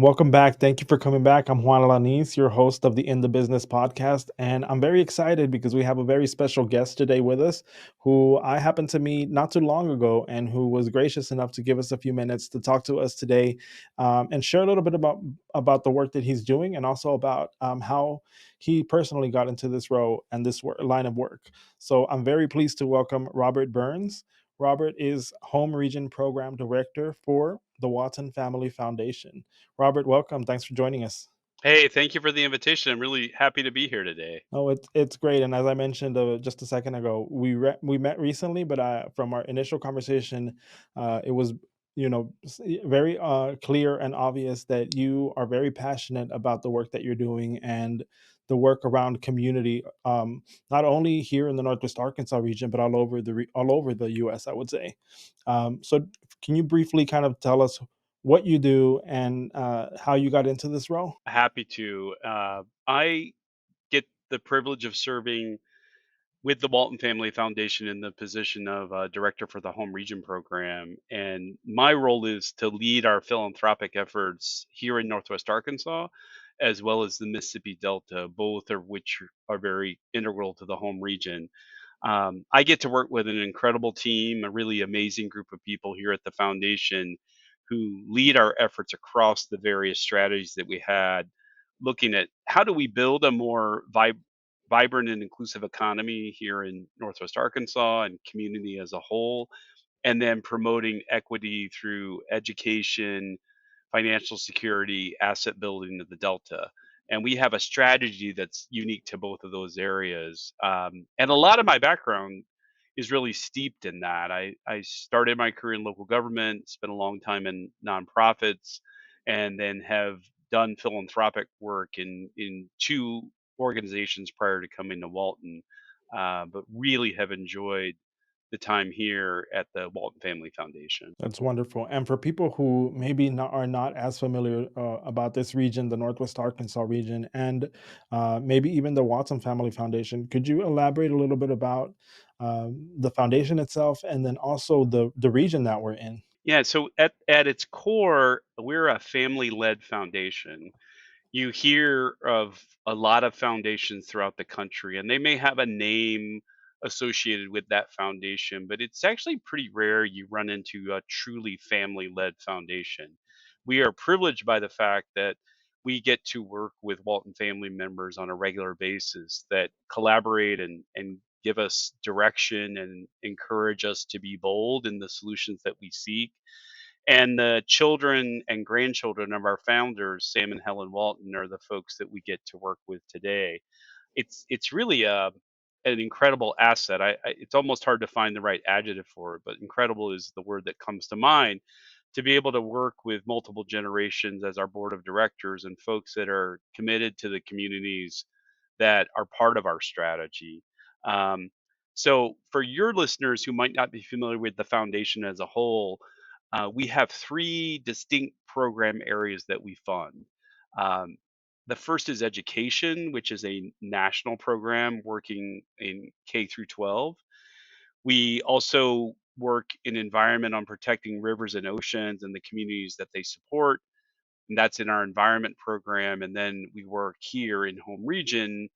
Welcome back. Thank you for coming back. I'm Juan Alanis, your host of the In the Business podcast. And I'm very excited because we have a very special guest today with us who I happened to meet not too long ago and who was gracious enough to give us a few minutes to talk to us today and share a little bit about the work that he's doing and also about how he personally got into this role and this line of work. So I'm very pleased to welcome Robert Burns. Robert is Home Region Program Director for the Walton Family Foundation. Robert, welcome. Thanks for joining us. Hey, thank you for the invitation. I'm really happy to be here today. Oh, it's great. And as I mentioned just a second ago, we met recently, but from our initial conversation, it was very clear and obvious that you are very passionate about the work that you're doing and the work around community, not only here in the Northwest Arkansas region, but all over the U.S. I would say. So, can you briefly kind of tell us what you do and how you got into this role? Happy to. I get the privilege of serving with the Walton Family Foundation in the position of director for the Home Region program. And my role is to lead our philanthropic efforts here in Northwest Arkansas, as well as the Mississippi Delta, both of which are very integral to the Home Region. I get to work with an incredible team, a really amazing group of people here at the foundation who lead our efforts across the various strategies that we had, looking at how do we build a more vibrant and inclusive economy here in Northwest Arkansas and community as a whole, and then promoting equity through education, financial security, asset building of the Delta. And we have a strategy that's unique to both of those areas. And a lot of my background is really steeped in that. I started my career in local government, spent a long time in nonprofits, and then have done philanthropic work in two organizations prior to coming to Walton, but really have enjoyed the time here at the Walton Family Foundation. That's wonderful. And for people who maybe are not as familiar about this region, the Northwest Arkansas region, and maybe even the Watson Family Foundation, could you elaborate a little bit about the foundation itself and then also the region that we're in? Yeah, so at its core, we're a family-led foundation. You hear of a lot of foundations throughout the country, and they may have a name associated with that foundation, but it's actually pretty rare you run into a truly family-led foundation. We are privileged by the fact that we get to work with Walton family members on a regular basis that collaborate and give us direction and encourage us to be bold in the solutions that we seek. And the children and grandchildren of our founders, Sam and Helen Walton, are the folks that we get to work with today. It's really an incredible asset. It's almost hard to find the right adjective for it, but incredible is the word that comes to mind, to be able to work with multiple generations as our board of directors and folks that are committed to the communities that are part of our strategy. Um, so, for your listeners who might not be familiar with the foundation as a whole, we have three distinct program areas that we fund. Um, the first is education, which is a national program working in K through 12. We also work in environment on protecting rivers and oceans and the communities that they support, and that's in our environment program. And then we work here in home region,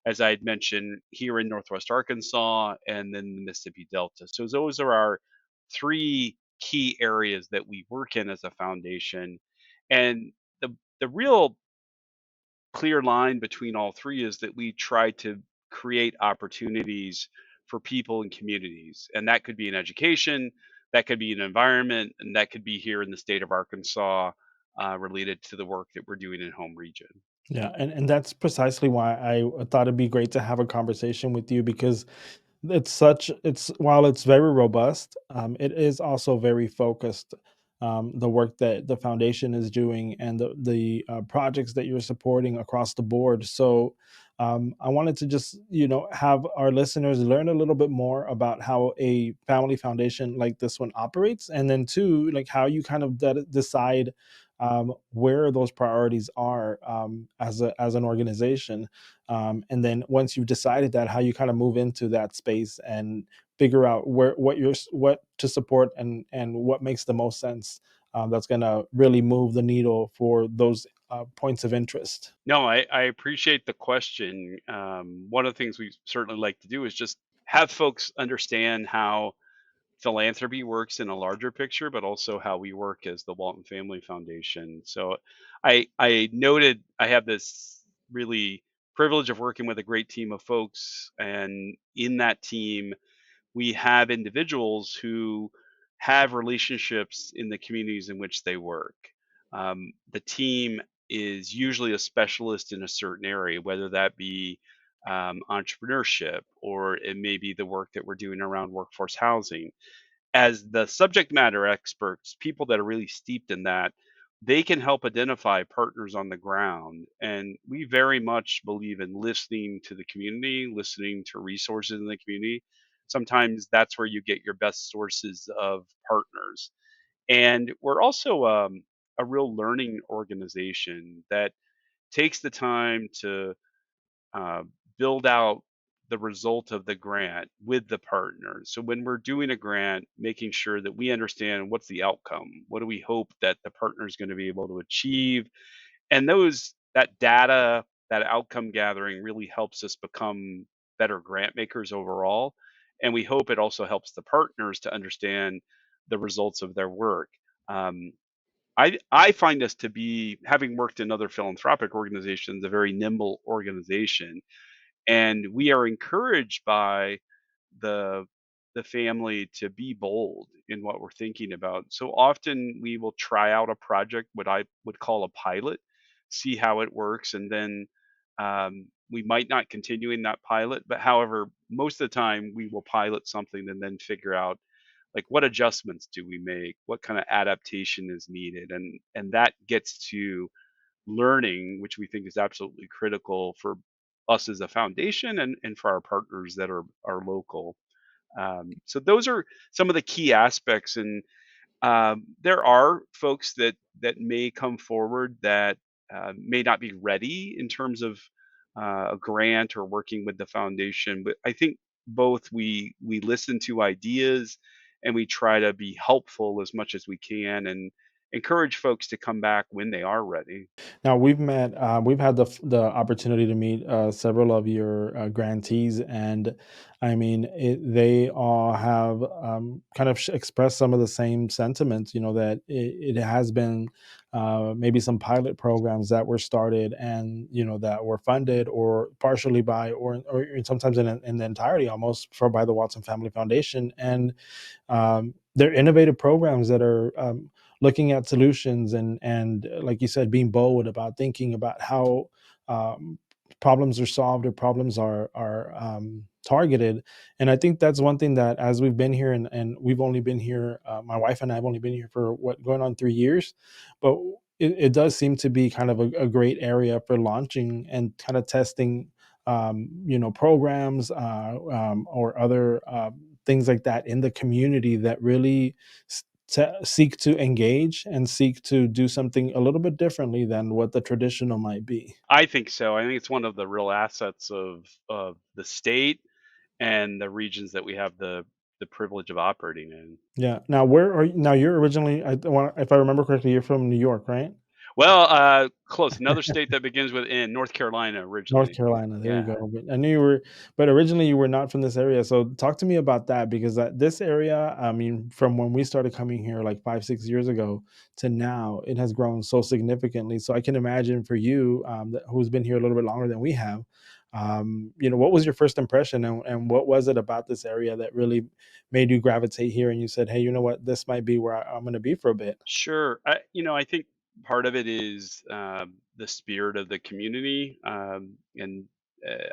as I had mentioned, here in Northwest Arkansas and then the Mississippi Delta. So those are our three key areas that we work in as a foundation. And the real clear line between all three is that we try to create opportunities for people and communities. And that could be in education, that could be an environment, and that could be here in the state of Arkansas, related to the work that we're doing in home region. Yeah, and that's precisely why I thought it'd be great to have a conversation with you because it's while it's very robust, it is also very focused. The work that the foundation is doing and the projects that you're supporting across the board. So I wanted to just have our listeners learn a little bit more about how a family foundation like this one operates, and then two, like how you kind of decide where those priorities are as an organization, and then once you've decided that, how you kind of move into that space and figure out what to support and what makes the most sense that's going to really move the needle for those points of interest. No, I appreciate the question. One of the things we certainly like to do is just have folks understand how philanthropy works in a larger picture, but also how we work as the Walton Family Foundation. So I noted I have this really privilege of working with a great team of folks, and in that team we have individuals who have relationships in the communities in which they work. The team is usually a specialist in a certain area, whether that be entrepreneurship, or it may be the work that we're doing around workforce housing. As the subject matter experts, people that are really steeped in that, they can help identify partners on the ground. And we very much believe in listening to the community, listening to resources in the community. Sometimes that's where you get your best sources of partners. And we're also a real learning organization that takes the time to uh, build out the result of the grant with the partners. So when we're doing a grant, making sure that we understand what's the outcome, what do we hope that the partner is going to be able to achieve, and those that data, that outcome gathering really helps us become better grant makers overall. And we hope it also helps the partners to understand the results of their work. Um, I find us to be, having worked in other philanthropic organizations, a very nimble organization, and we are encouraged by the the family to be bold in what we're thinking about. So often we will try out a project, what I would call a pilot, see how it works, and then we might not continue in that pilot. But however, most of the time we will pilot something and then figure out, like, what adjustments do we make, what kind of adaptation is needed, and that gets to learning, which we think is absolutely critical for us as a foundation, and for our partners that are local. So those are some of the key aspects, and there are folks that may come forward that may not be ready in terms of a grant or working with the foundation. But I think both we listen to ideas, and we try to be helpful as much as we can, and encourage folks to come back when they are ready. Now we've had the opportunity to meet several of your grantees, and I mean, they all have kind of expressed some of the same sentiments. You know that it has been maybe some pilot programs that were started, and that were funded or partially by, or sometimes in the entirety almost for by the Watson Family Foundation, and they're innovative programs that are looking at solutions, and like you said, being bold about thinking about how um, problems are solved or problems are targeted. And I think that's one thing that, as we've been here, and we've only been here, my wife and I have only been here for what, going on 3 years, but it does seem to be kind of a great area for launching and kind of testing programs or other things like that in the community that really to seek to engage and seek to do something a little bit differently than what the traditional might be. I think so. I think it's one of the real assets of the state and the regions that we have the privilege of operating in. Yeah. Now, where are you? Now, you're originally, if I remember correctly, you're from New York, right? Well, close. Another state that begins with N, North Carolina North originally. Carolina, there you Yeah. go. But I knew you were, but originally you were not from this area. So talk to me about that, because this area, I mean, from when we started coming here like 5, 6 years ago to now, it has grown so significantly. So I can imagine for you, who's been here a little bit longer than we have, what was your first impression, and what was it about this area that really made you gravitate here? And you said, hey, you know what, this might be where I'm going to be for a bit. Sure. I think part of it is the spirit of the community, and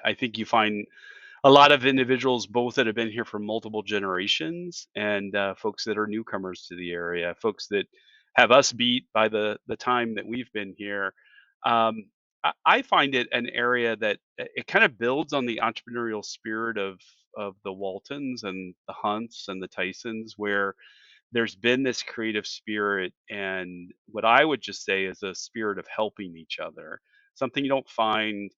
I think you find a lot of individuals both that have been here for multiple generations, and folks that are newcomers to the area, folks that have us beat by the time that we've been here. Um, I find it an area that it kind of builds on the entrepreneurial spirit of the Waltons and the Hunts and the Tysons, where there's been this creative spirit, and what I would just say is a spirit of helping each other, something you don't find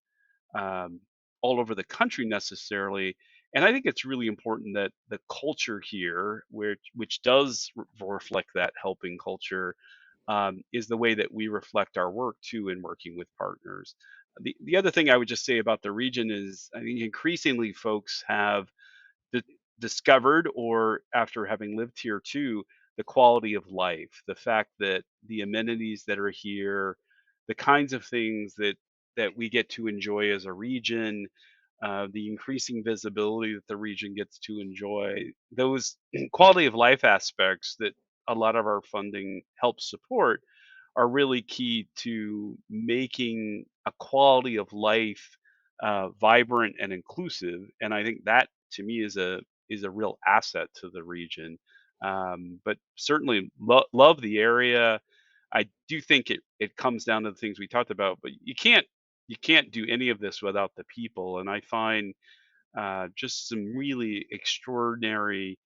um, all over the country necessarily. And I think it's really important that the culture here, which does reflect that helping culture, is the way that we reflect our work too in working with partners. The other thing I would just say about the region is I think increasingly folks have di- discovered, or after having lived here too, the quality of life, the fact that the amenities that are here, the kinds of things that we get to enjoy as a region, the increasing visibility that the region gets to enjoy, those quality of life aspects that a lot of our funding helps support are really key to making a quality of life vibrant and inclusive. And I think that to me is a real asset to the region. But certainly love the area. I do think it comes down to the things we talked about, but you can't do any of this without the people. And I find just some really extraordinary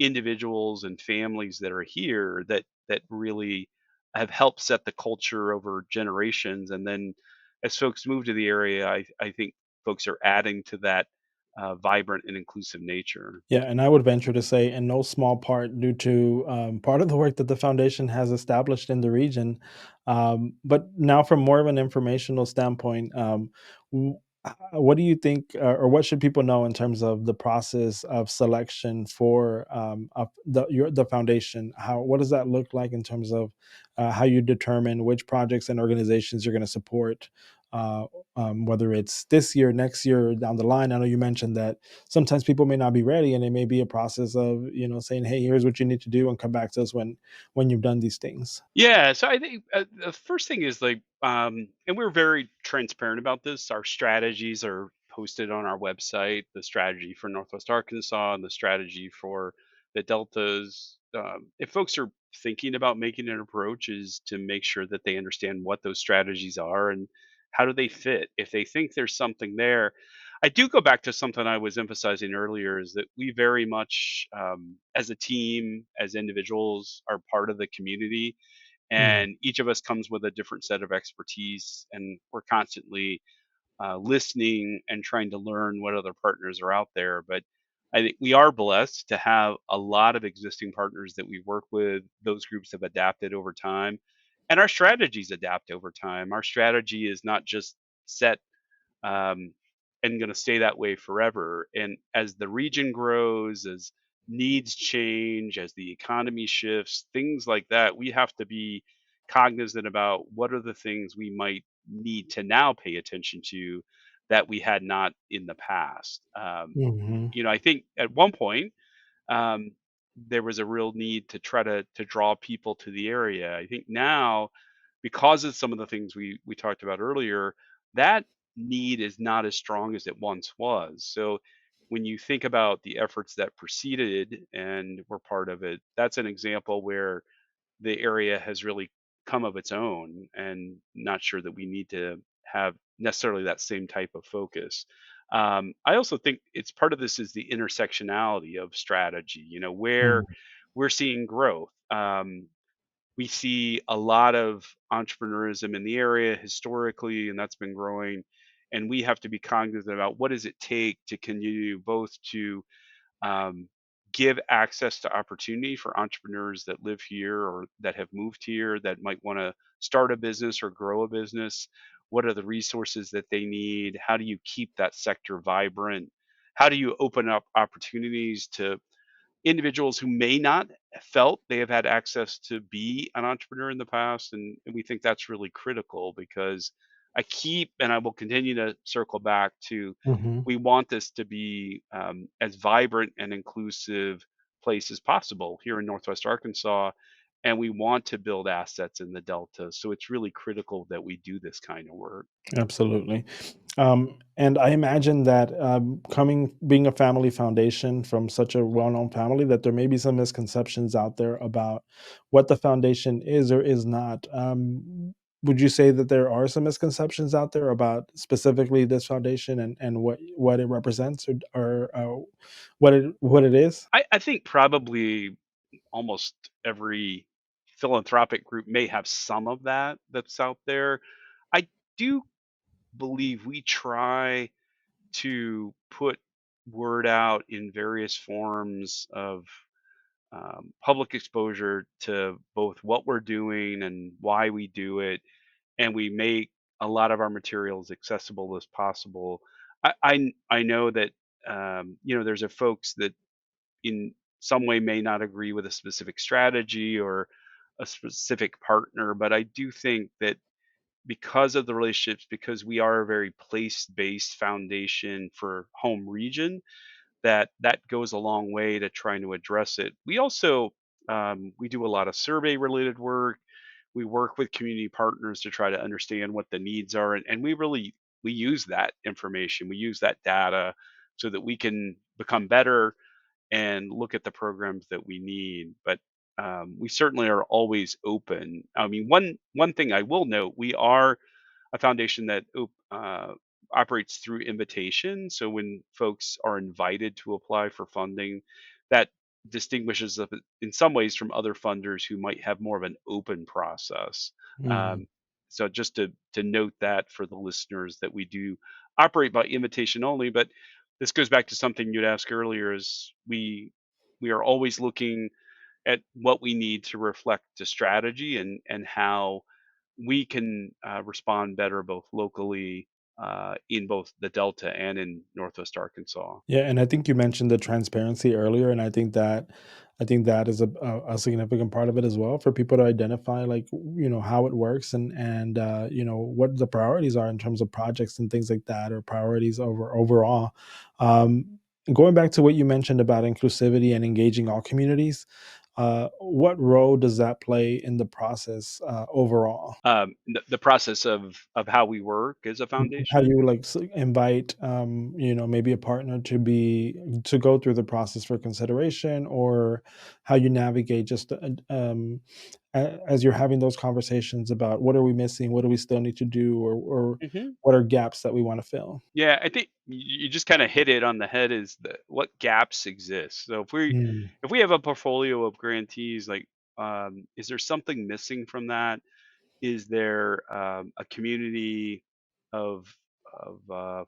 individuals and families that are here that really have helped set the culture over generations. And then as folks move to the area, I think folks are adding to that vibrant and inclusive nature. Yeah, and I would venture to say, in no small part, due to part of the work that the foundation has established in the region. But now, from more of an informational standpoint, what do you think, or what should people know in terms of the process of selection for of the foundation? How what does that look like in terms of how you determine which projects and organizations you're going to support? Uh, Whether it's this year, next year, down the line. I know you mentioned that sometimes people may not be ready, and it may be a process of saying, hey, here's what you need to do, and come back to us when you've done these things. Yeah, so I think the first thing is like, and we're very transparent about this. Our strategies are posted on our website. The strategy for Northwest Arkansas and the strategy for the deltas. If folks are thinking about making an approach, is to make sure that they understand what those strategies are and how do they fit. If they think there's something there, I do go back to something I was emphasizing earlier: is that we very much, as a team, as individuals, are part of the community, Mm, and each of us comes with a different set of expertise, and we're constantly listening and trying to learn what other partners are out there. But I think we are blessed to have a lot of existing partners that we work with. Those groups have adapted over time, and our strategies adapt over time. Our strategy is not just set, um, and going to stay that way forever. And as the region grows, as needs change, as the economy shifts, things like that, we have to be cognizant about what are the things we might need to now pay attention to that we had not in the past. mhm, I think at one point, um, there was a real need to try to draw people to the area. I think now, because of some of the things we talked about earlier, that need is not as strong as it once was. So when you think about the efforts that preceded and were part of it, that's an example where the area has really come of its own, and not sure that we need to have necessarily that same type of focus. I also think it's part of this is the intersectionality of strategy, where mm, we're seeing growth. We see a lot of entrepreneurism in the area historically, and that's been growing. And we have to be cognizant about what does it take to continue both to um, give access to opportunity for entrepreneurs that live here or that have moved here that might want to start a business or grow a business. What are the resources that they need? How do you keep that sector vibrant? How do you open up opportunities to individuals who may not felt they have had access to be an entrepreneur in the past? And we think that's really critical, because and I will continue to circle back to, mhm. we want this to be as vibrant and inclusive place as possible here in Northwest Arkansas, and we want to build assets in the Delta. So it's really critical that we do this kind of work. Absolutely. And I imagine that being a family foundation from such a well known family, that there may be some misconceptions out there about what the foundation is or is not. Would you say that there are some misconceptions out there about specifically this foundation and what it represents, or what it is? I think probably almost every philanthropic group may have some of that that's out there. I do believe we try to put word out in various forms of public exposure to both what we're doing and why we do it, and we make a lot of our materials accessible as possible. I know that there's a folks that in some way may not agree with a specific strategy or a specific partner, but I do think that because of the relationships, because we are a very place-based foundation for home region, that goes a long way to trying to address it. We also we do a lot of survey related work. We work with community partners to try to understand what the needs are, and we use that information, we use that data so that we can become better and look at the programs that we need. But we certainly are always open. I mean, one thing I will note: we are a foundation that operates through invitation. So when folks are invited to apply for funding, that distinguishes us in some ways from other funders who might have more of an open process. Mm. Um, so just to note that for the listeners, that we do operate by invitation only. But this goes back to something you'd asked earlier: is we are always looking at what we need to reflect the strategy and how we can respond better both locally in both the Delta and in Northwest Arkansas. Yeah, and I think you mentioned the transparency earlier, and I think that is a significant part of it as well for people to identify, like, how it works, and what the priorities are in terms of projects and things like that, or priorities overall. Um, Going back to what you mentioned about inclusivity and engaging all communities, what role does that play in the process overall? The process of how we work as a How foundation. you like invite, maybe a partner to go through the process for consideration, or how you navigate just as you're having those conversations about what are we missing, what do we still need to do, or Hmm. what are gaps that we want to fill. Yeah, I think you just kind of hit it on the head. Is what gaps exist? So Mm. if we have a portfolio of grantees, like is there something missing from that? Is there a community of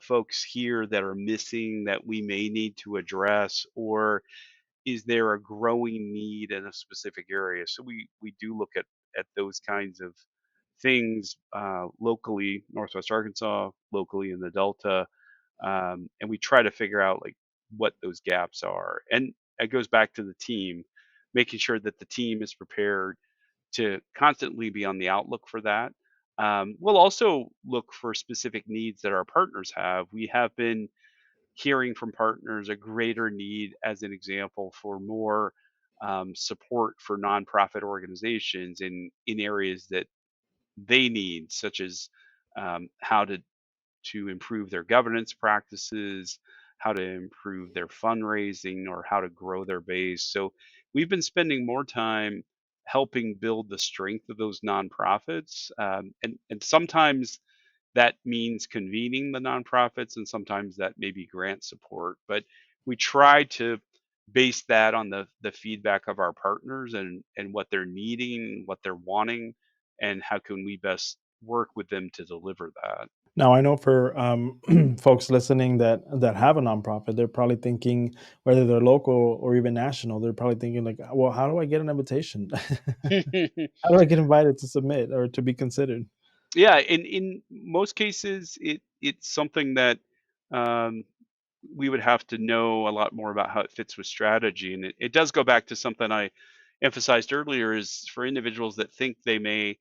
folks here that are missing that we may need to address, or is there a growing need in a specific area? So we do look at those kinds of things locally, Northwest Arkansas, locally in the Delta, and we try to figure out like what those gaps are. And it goes back to the team, making sure that the team is prepared to constantly be on the outlook for that. We'll also look for specific needs that our partners have. We have been hearing from partners a greater need, as an example, for more support for nonprofit organizations in areas that they need, such as how to improve their governance practices, how to improve their fundraising, or how to grow their base. So we've been spending more time helping build the strength of those nonprofits, and sometimes that means convening the nonprofits, and sometimes that may be grant support. But we try to base that on the feedback of our partners and what they're needing, what they're wanting, and how can we best work with them to deliver that. Now, I know for folks listening that have a nonprofit, they're probably thinking, whether they're local or even national, they're probably thinking like, well, how do I get an invitation? How do I get invited to submit or to be considered? Yeah, in most cases, it's something that um, we would have to know a lot more about how it fits with strategy, and it does go back to something I emphasized earlier: is for individuals that think they may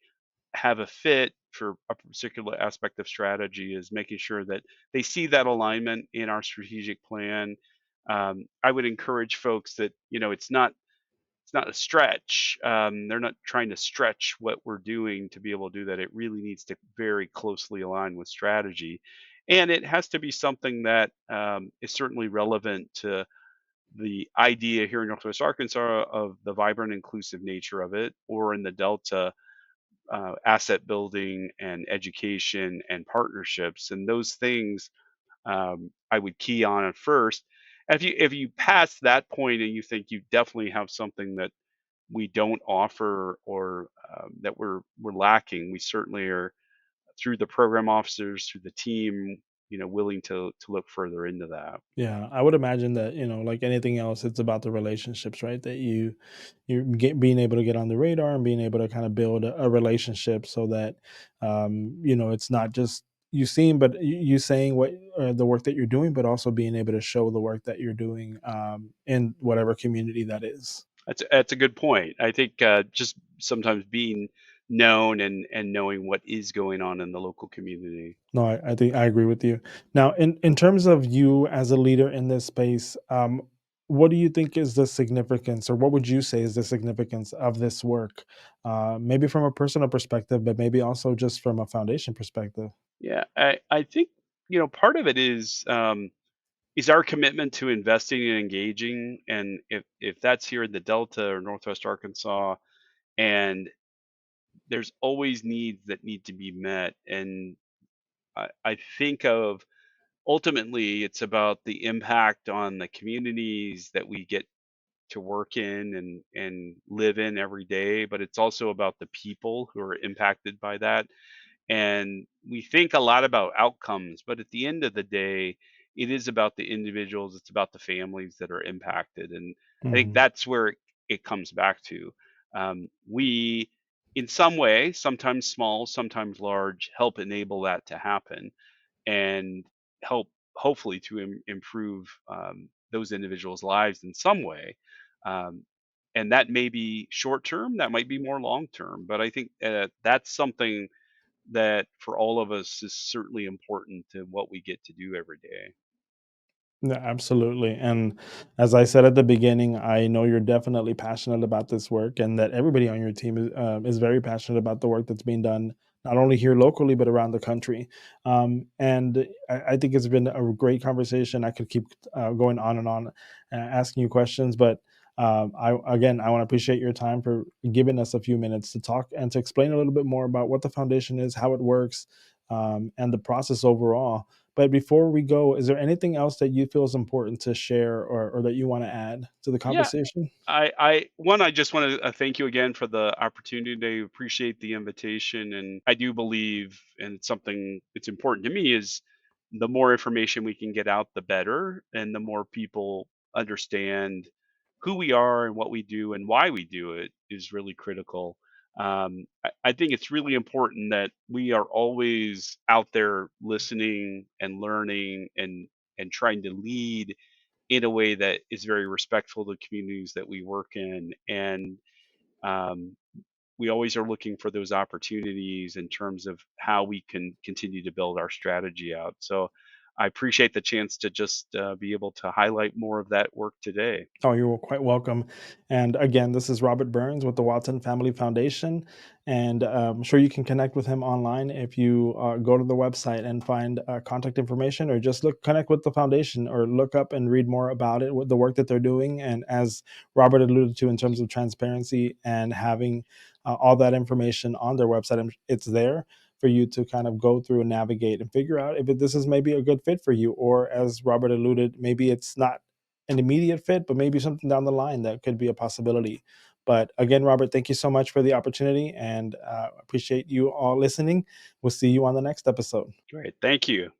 have a fit for a particular aspect of strategy, is making sure that they see that alignment in our strategic plan. I would encourage folks that it's not a stretch. They're not trying to stretch what we're doing to be able to do that. It really needs to very closely align with strategy. And it has to be something that is certainly relevant to the idea here in Northwest Arkansas of the vibrant, inclusive nature of it, or in the Delta, asset building and education and partnerships. And those things I would key on at first. If you pass that point and you think you definitely have something that we don't offer, or that we're lacking, we certainly are, through the program officers, through the team. willing to look further into that. Yeah, I would imagine that, like anything else, it's about the relationships, right? That being able to get on the radar and being able to kind of build a relationship so that it's not just you seeing, but you saying what the work that you're doing, but also being able to show the work that you're doing in whatever community that is. That's a good point. I think just sometimes being known and knowing what is going on in the local community. No, I think I agree with you. Now, in terms of you as a leader in this space, what do you think is the significance, or what would you say is the significance of this work? Maybe from a personal perspective, but maybe also just from a foundation perspective. Yeah, I think part of it is our commitment to investing and engaging, and if that's here in the Delta or Northwest Arkansas, and there's always needs that need to be met, and I think of ultimately it's about the impact on the communities that we get to work in and live in every day, but it's also about the people who are impacted by that. And we think a lot about outcomes, but at the end of the day, it is about the individuals, it's about the families that are impacted. And I think Mhm. that's where it comes back to. We, in some way, sometimes small, sometimes large, help enable that to happen and help hopefully to improve those individuals' lives in some way. Um, and that may be short term, that might be more long term, but I think that's something that for all of us is certainly important to what we get to do every day. Yeah, absolutely. And as I said at the beginning, I know you're definitely passionate about this work, and that everybody on your team is very passionate about the work that's being done, not only here locally, but around the country. And I think it's been a great conversation. I could keep going on and on, asking you questions, but I want to appreciate your time for giving us a few minutes to talk and to explain a little bit more about what the foundation is, how it works, and the process overall. But before we go, is there anything else that you feel is important to share, or that you want to add to the Yeah, conversation? I just want to thank you again for the opportunity. Appreciate the invitation, and I do believe, and it's something it's important to me is the more information we can get out, the better, and the more people understand who we are and what we do and why we do it is really critical. I think it's really important that we are always out there listening and learning and trying to lead in a way that is very respectful to the communities that we work in. And um, we always are looking for those opportunities in terms of how we can continue to build our strategy out. So I appreciate the chance to just be able to highlight more of that work today. Oh, you're quite welcome. And again, this is Robert Burns with the Walton Family Foundation. And I'm sure you can connect with him online if you go to the website and find contact information, or just connect with the foundation, or look up and read more about it, with the work that they're doing. And as Robert alluded to, in terms of transparency and having all that information on their website, it's there for you to kind of go through and navigate and figure out if this is maybe a good fit for you, or as Robert alluded, maybe it's not an immediate fit, but maybe something down the line that could be a possibility. But again, Robert, thank you so much for the opportunity, and appreciate you all listening. We'll see you on the next episode. Great. Thank you.